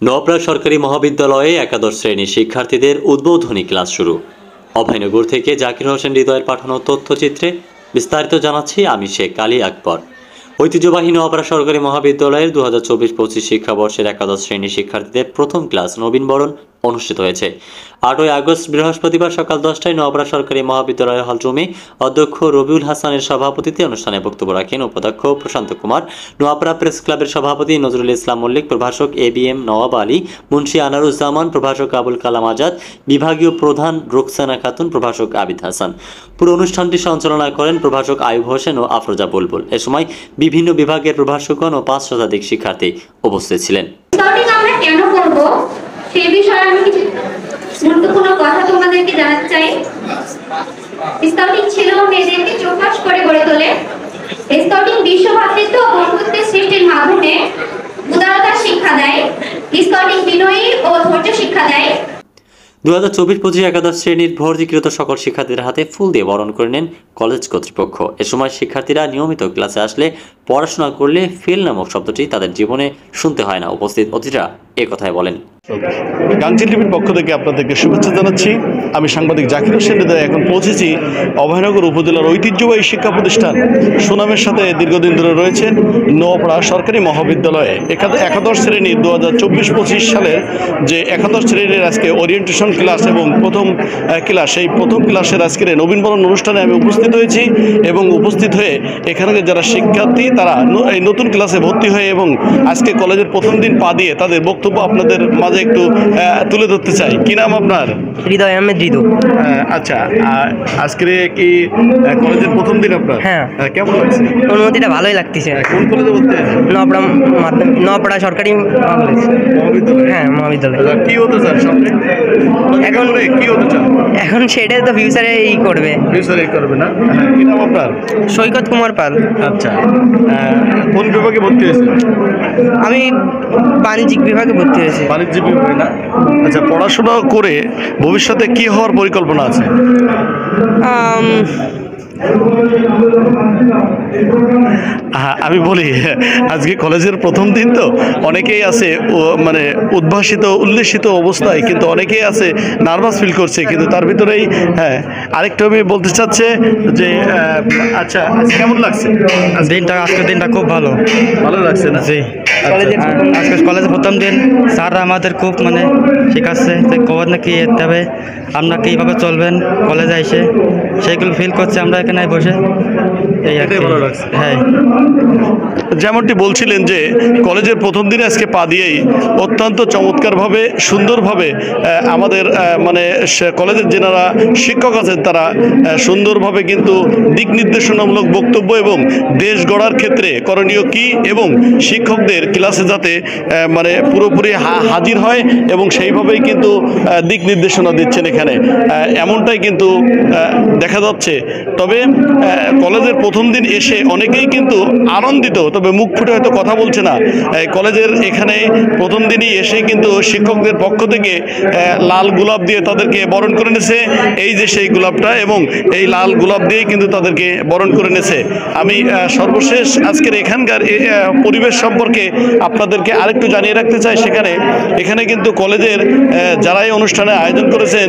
নোয়াপাড়া সরকারি মহাবিদ্যালয়ে একাদশ শ্রেণীর শিক্ষার্থীদের উদ্বোধনী ক্লাস শুরু। অভয়নগর থেকে জাকির হোসেন হৃদয়ের পাঠানো তথ্যচিত্রে বিস্তারিত জানাচ্ছি আমি শেখ আলী আকবর। ঐতিহ্যবাহী নোয়াপাড়া সরকারি মহাবিদ্যালয়ের 2024-25 শিক্ষাবর্ষের একাদশ শ্রেণীর শিক্ষার্থীদের প্রথম ক্লাস নবীনবরণ অনুষ্ঠিত হয়েছে। 8 আগস্ট বৃহস্পতিবার সকাল 10টায় নোয়াপাড়া সরকারি মহাবিদ্যালয়ের হলরুমে অধ্যক্ষ রবিউল হাসানের সভাপতিত্বে অনুষ্ঠানে বক্তব্য রাখেন উপাধ্যক্ষ প্রশান্ত কুমার, নোয়াপাড়া প্রেস ক্লাবের সভাপতি নজরুল ইসলাম মল্লিক, প্রভাষক ABM নওয়াব আলী, মুন্সি আনারুজ্জামান, প্রভাষক আবুল কালাম আজাদ, বিভাগীয় প্রধান রুকসানা খাতুন, প্রভাষক আবিদ হাসান। পুরো অনুষ্ঠানটি সঞ্চালনা করেন প্রভাষক আয়ুব হোসেন ও আফরোজা বুলবুল। এ সময় বিভিন্ন বিভাগের প্রভাষকগণ ও 5 শতাধিক শিক্ষার্থী উপস্থিত ছিলেন। সেই বিষয়ে আমি কিছু গুরুত্বপূর্ণ কথা তোমাদেরকে জানাতে চাই। স্কাউটিং ছিল মেয়েদেরকে চৌকাশ করে গড়ে তোলে। স্কাউটিং বিশ্বভাতৃত্ব ও বন্ধুত্বের সৃষ্টির মাধ্যমে উদারতার শিক্ষা দেয়। স্কাউটিং বিনয়ী ও ধৈর্য শিক্ষা দেয়। 2024-25 একাদশ শ্রেণীর ভর্তিকৃত সকল শিক্ষার্থীদের হাতে ফুল দিয়ে বরণ করে নেন কলেজ কর্তৃপক্ষ। এ সময় শিক্ষার্থীরা নিয়মিত ক্লাসে আসলে পড়াশোনা করলে ফেল নামক শব্দটি তাদের জীবনে শুনতে হয় না। উপস্থিত অতিথিরা একথাই বলেন। গাংচিল টিভির পক্ষ থেকে আপনাদেরকে শুভেচ্ছা জানাচ্ছি। আমি সাংবাদিক জাকির হোসেন হৃদয় এখন পৌঁছেছি অভয়নগর উপজেলার ঐতিহ্যবাহী শিক্ষা প্রতিষ্ঠান সুনামের সাথে দীর্ঘদিন ধরে রয়েছেন নোয়াপাড়া সরকারি মহাবিদ্যালয়ে একাদশ শ্রেণীর 2024-25 সালের যে একাদশ শ্রেণীর আজকে ওরিয়েন্টেশন ক্লাস এবং প্রথম ক্লাস, সেই প্রথম ক্লাসের আজকের নবীনবরণ অনুষ্ঠানে আমি উপস্থিত হয়েছি এবং উপস্থিত হয়ে এখানকার যারা শিক্ষার্থী তারা এই নতুন ক্লাসে ভর্তি হয়ে এবং আজকে কলেজের প্রথম দিন পা দিয়ে তাদের বক্তব্য আপনাদের মাঝে একটু তুলে ধরতে চাই। কি নাম আপনার? হৃদয় আহমেদ হৃদু। আচ্ছা, আজকে কি কলেজের প্রথম দিন আপনার? হ্যাঁ। কেমন লাগছে? অনুমতিটা ভালোই লাগতেছে। কোন কলেজে ভর্তি হয়েছেন? নোয়াপাড়া সরকারি মহাবিদ্যালয়। হ্যাঁ, মহাবিদ্যালয়। কি হতে চান সামনে? এখন কি হতে চান? এখন সেটাই তো ফিউচারে করবে। ফিউচারে করবে না? কি নাম আপনার? সৈকত কুমার পাল। আচ্ছা, কোন বিভাগে ভর্তি হয়েছে? আমি বাণিজ্যিক বিভাগে ভর্তি হয়েছি। বাণিজ্যিক বিভাগে না? আচ্ছা, পড়াশোনা করে ভবিষ্যতে কি হওয়ার পরিকল্পনা আছে? আমি বলি, আজকে কলেজের প্রথম দিন তো অনেকেই আছে মানে উদ্ভাসিত উল্লেসিত অবস্থায়, কিন্তু অনেকেই আছে নার্ভাস ফিল করছে, কিন্তু তার ভিতরেই আরেকটু আমি বলতে চাচ্ছে যে আচ্ছা, কেমন লাগছে দিনটা? আজকের দিনটা খুব ভালো লাগছে না? জি, আজকে কলেজের প্রথম দিন। স্যাররা আমাদের খুব শেখাচ্ছে যে কবে না কি যেতে হবে, আপনারা কীভাবে চলবেন কলেজে এসে, সেইগুলো ফিল করছে আমরা এখানে বসে। হ্যাঁ, যেমনটি বলছিলেন যে কলেজের প্রথম দিনে আজকে পা দিয়েই অত্যন্ত চমৎকারভাবে সুন্দরভাবে আমাদের কলেজের যেনারা শিক্ষক আছেন তারা সুন্দরভাবে কিন্তু দিক নির্দেশনামূলক বক্তব্য এবং দেশ গড়ার ক্ষেত্রে করণীয় কি এবং শিক্ষকদের ক্লাসে যাতে পুরোপুরি হাজির হয় এবং সেইভাবেই কিন্তু দিক নির্দেশনা দিচ্ছেন এখানে, এমনটাই কিন্তু দেখা যাচ্ছে। তবে কলেজের প্রথম দিন এসে অনেকেই কিন্তু আনন্দিত, তবে মুখ ফুটে হয়তো কথা বলছে না। কলেজের এখানে প্রথম দিনই এসে কিন্তু শিক্ষকদের পক্ষ থেকে লাল গোলাপ দিয়ে তাদেরকে বরণ করে নিয়েছে। এই যে সেই গোলাপটা, এবং এই লাল গোলাপ দিয়েই কিন্তু তাদেরকে বরণ করে নিয়েছে। আমি সর্বশেষ আজকের এখানকার পরিবেশ সম্পর্কে আপনাদেরকে আরেকটু জানিয়ে রাখতে চাই। এখানে কিন্তু কলেজের যারাই অনুষ্ঠানে আয়োজন করেছেন,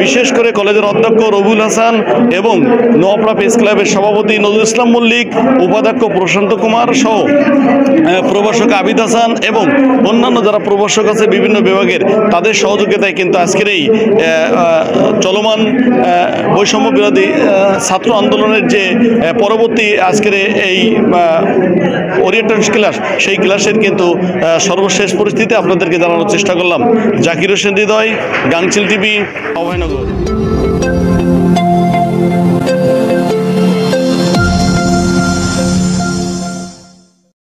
বিশেষ করে কলেজের অধ্যক্ষ রবিউল হাসান এবং নোয়াপাড়া প্রেস ক্লাবের সভাপতি নজরুল ইসলাম মল্লিক, উপাধ্যক্ষ প্রশান্ত কুমার সহ প্রভাষক আবিদ হাসান এবং অন্যান্য যারা প্রভাষক আছে বিভিন্ন বিভাগের, তাদের সহযোগিতায় কিন্তু আজকের এই চলমান বৈষম্য বিরোধী ছাত্র আন্দোলনের যে পরবর্তী আজকের এই ওরিয়েন্টেশন ক্লাস, সেই ক্লাসের কিন্তু সর্বশেষ পরিস্থিতি আপনাদেরকে জানানোর চেষ্টা করলাম। জাকির হোসেন হৃদয়, গাংচিল টিভি, অভয়নগর।